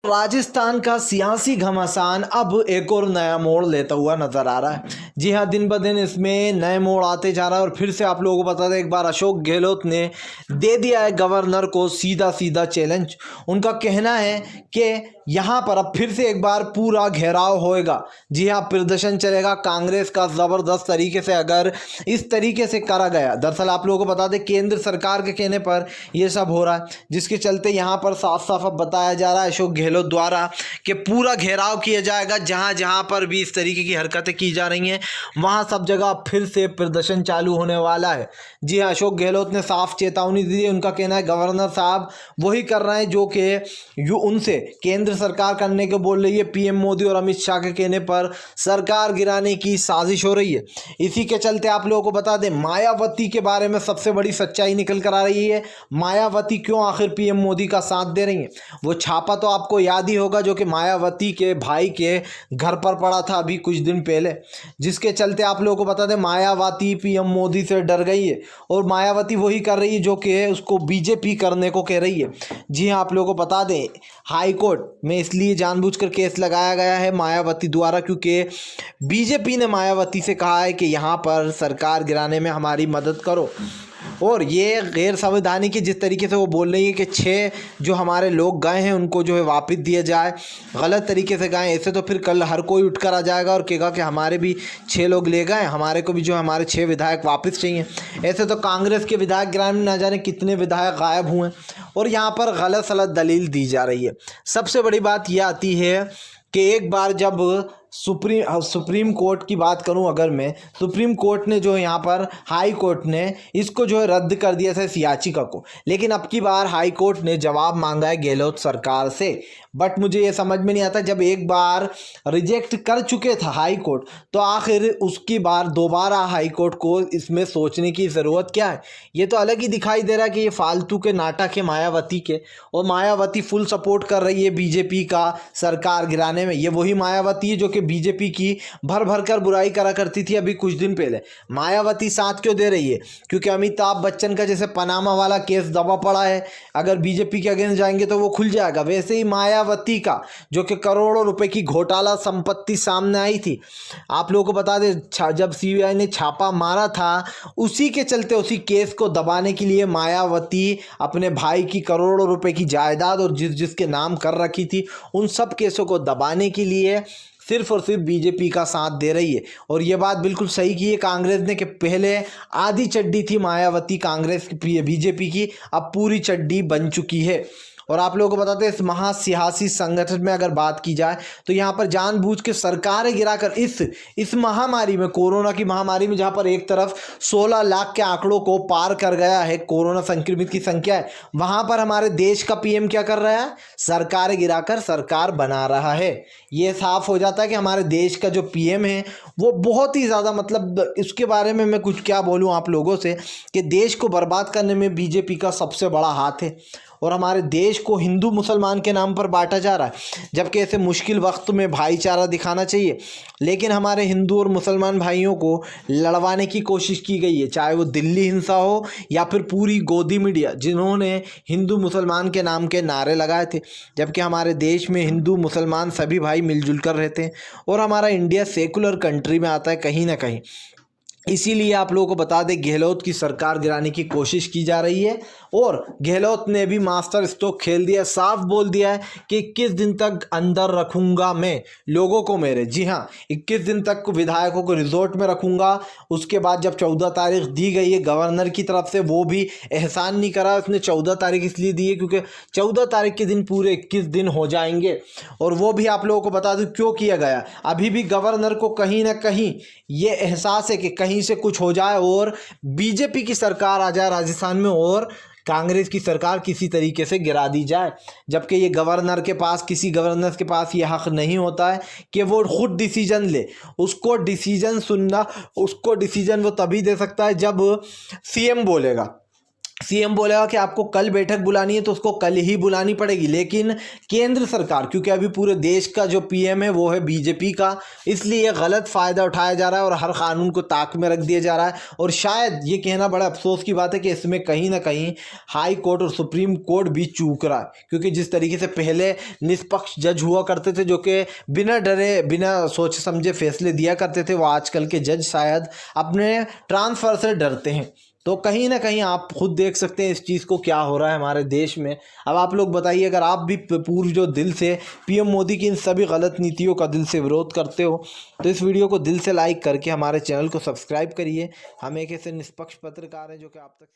राजस्थान का सियासी घमासान अब एक और नया मोड़ लेता हुआ नजर आ रहा है। जी हाँ, दिन ब दिन इसमें नए मोड़ आते जा रहा है। और फिर से आप लोगों को बता दें, एक बार अशोक गहलोत ने दे दिया है गवर्नर को सीधा सीधा चैलेंज। उनका कहना है कि यहाँ पर अब फिर से एक बार पूरा घेराव होएगा। जी हाँ, प्रदर्शन चलेगा कांग्रेस का ज़बरदस्त तरीके से, अगर इस तरीके से करा गया। दरअसल आप लोगों को बता दें, केंद्र सरकार के कहने पर यह सब हो रहा है, जिसके चलते यहाँ पर साफ साफ अब बताया जा रहा है अशोक गहलोत द्वारा कि पूरा घेराव किया जाएगा। जहां जहां पर भी इस तरीके की हरकतें की जा रही हैं, वहां सब जगह फिर से प्रदर्शन चालू होने वाला है। जी हाँ, अशोक गहलोत ने साफ चेतावनी दी है। उनका कहना है गवर्नर साहब वही कर रहे हैं जो कि उनसे केंद्र सरकार करने को बोल रही है। पीएम मोदी और अमित शाह के कहने पर सरकार गिराने की साजिश हो रही है। इसी के चलते आप लोगों को बता दें, मायावती के बारे में सबसे बड़ी सच्चाई निकल कर आ रही है। मायावती क्यों आखिर पीएम मोदी का साथ दे रही है? वो छापा तो आपको याद ही होगा जो कि मायावती के भाई के घर पर पड़ा था अभी कुछ दिन पहले, जिसके चलते आप लोगों को बता दें मायावती पीएम मोदी से डर गई है और मायावती वही कर रही है जो कि उसको बीजेपी करने को कह रही है। जी हाँ, आप लोगों को बता दें हाई कोर्ट में इसलिए जानबूझकर केस लगाया गया है मायावती द्वारा, क्योंकि बीजेपी ने मायावती से कहा है कि यहाँ पर सरकार गिराने में हमारी मदद करो। और ये गैर संवैधानिक है जिस तरीके से वो बोल रही है कि 6 जो हमारे लोग गए हैं उनको जो है वापस दिया जाए, गलत तरीके से गए। ऐसे तो फिर कल हर कोई उठकर आ जाएगा और कहेगा कि हमारे भी 6 लोग ले गए, हमारे को भी जो हमारे 6 विधायक वापस चाहिए। ऐसे तो कांग्रेस के विधायक गिराने में ना जाने कितने विधायक गायब हुए और यहाँ पर गलत सलत दलील दी जा रही है। सबसे बड़ी बात यह आती है कि एक बार जब सुप्रीम कोर्ट की बात करूं, अगर मैं सुप्रीम कोर्ट ने जो यहाँ पर हाई कोर्ट ने इसको जो है रद्द कर दिया था इस याचिका को, लेकिन अब की बार हाई कोर्ट ने जवाब मांगा है गहलोत सरकार से। बट मुझे ये समझ में नहीं आता, जब एक बार रिजेक्ट कर चुके था हाई कोर्ट तो आखिर उसकी बार दोबारा हाई कोर्ट को इसमें सोचने की ज़रूरत क्या है? ये तो अलग ही दिखाई दे रहा है कि ये फालतू के नाटक है मायावती के, और मायावती फुल सपोर्ट कर रही है बीजेपी का सरकार गिराने में। ये वही मायावती है जो कि बीजेपी की भर भर कर बुराई करा करती थी अभी कुछ दिन पहले। मायावती साथ क्यों दे रही है? क्योंकि अमिताभ बच्चन का जैसे पनामा वाला केस दबा पड़ा है, अगर बीजेपी के अगेंस्ट जाएंगे तो वो खुल जाएगा, वैसे ही मायावती का जो कि करोड़ों रुपए की घोटाला संपत्ति सामने आई थी। आप लोगों को बता दें जब सीबीआई ने छापा मारा था, उसी के चलते उसी केस को दबाने के लिए मायावती अपने भाई की करोड़ों रुपए की जायदाद और जिसके नाम कर रखी थी उन सब केसों को दबाने के लिए सिर्फ और सिर्फ बीजेपी का साथ दे रही है। और ये बात बिल्कुल सही की है कांग्रेस ने कि पहले आधी चड्डी थी मायावती कांग्रेस की, बीजेपी की, अब पूरी चड्डी बन चुकी है। और आप लोगों को बताते हैं इस महासियासी संगठन में अगर बात की जाए तो यहाँ पर जानबूझ के सरकारें गिराकर इस महामारी में, कोरोना की महामारी में, जहाँ पर एक तरफ 16 लाख के आंकड़ों को पार कर गया है कोरोना संक्रमित की संख्या है, वहाँ पर हमारे देश का पीएम क्या कर रहा है? सरकारें गिराकर सरकार बना रहा है। ये साफ हो जाता है कि हमारे देश का जो पीएम है वो बहुत ही ज़्यादा, मतलब इसके बारे में मैं कुछ क्या बोलूँ आप लोगों से, कि देश को बर्बाद करने में बीजेपी का सबसे बड़ा हाथ है। और हमारे देश को हिंदू मुसलमान के नाम पर बांटा जा रहा है, जबकि ऐसे मुश्किल वक्त में भाईचारा दिखाना चाहिए, लेकिन हमारे हिंदू और मुसलमान भाइयों को लड़वाने की कोशिश की गई है, चाहे वो दिल्ली हिंसा हो या फिर पूरी गोदी मीडिया जिन्होंने हिंदू मुसलमान के नाम के नारे लगाए थे। जबकि हमारे देश में हिंदू मुसलमान सभी भाई मिलजुल कर रहते हैं और हमारा इंडिया सेकुलर कंट्री में आता है कहीं ना कहीं। इसीलिए आप लोगों को बता दें गहलोत की सरकार गिराने की कोशिश की जा रही है और गहलोत ने भी मास्टर स्ट्रोक खेल दिया, साफ बोल दिया है कि 21 दिन तक अंदर रखूंगा मैं लोगों को मेरे। जी हाँ, 21 दिन तक विधायकों को रिजॉर्ट में रखूंगा। उसके बाद जब 14 तारीख दी गई है गवर्नर की तरफ से, वो भी एहसान नहीं करा उसने। 14 तारीख इसलिए दी है क्योंकि 14 तारीख के दिन पूरे 21 दिन हो जाएंगे, और वो भी आप लोगों को बता दूं क्यों किया गया। अभी भी गवर्नर को कहीं ना कहीं ये एहसास है कि कहीं से कुछ हो जाए और बीजेपी की सरकार आ जाए राजस्थान में और कांग्रेस की सरकार किसी तरीके से गिरा दी जाए। जबकि ये गवर्नर के पास, किसी गवर्नर के पास ये हक नहीं होता है कि वो खुद डिसीजन ले। उसको डिसीजन सुनना, उसको डिसीजन वो तभी दे सकता है जब सीएम बोलेगा। सीएम बोलेगा कि आपको कल बैठक बुलानी है तो उसको कल ही बुलानी पड़ेगी, लेकिन केंद्र सरकार, क्योंकि अभी पूरे देश का जो पीएम है वो है बीजेपी का, इसलिए गलत फ़ायदा उठाया जा रहा है और हर कानून को ताक में रख दिया जा रहा है। और शायद ये कहना बड़ा अफसोस की बात है कि इसमें कहीं ना कहीं हाई कोर्ट और सुप्रीम कोर्ट भी चूक रहा है, क्योंकि जिस तरीके से पहले निष्पक्ष जज हुआ करते थे जो कि बिना डरे बिना सोच समझे फैसले दिया करते थे, वो आजकल के जज शायद अपने ट्रांसफ़र से डरते हैं। तो कहीं ना कहीं आप खुद देख सकते हैं इस चीज़ को क्या हो रहा है हमारे देश में। अब आप लोग बताइए, अगर आप भी पूरी जो दिल से पीएम मोदी की इन सभी गलत नीतियों का दिल से विरोध करते हो तो इस वीडियो को दिल से लाइक करके हमारे चैनल को सब्सक्राइब करिए। हम एक ऐसे निष्पक्ष पत्रकार हैं जो कि आप तक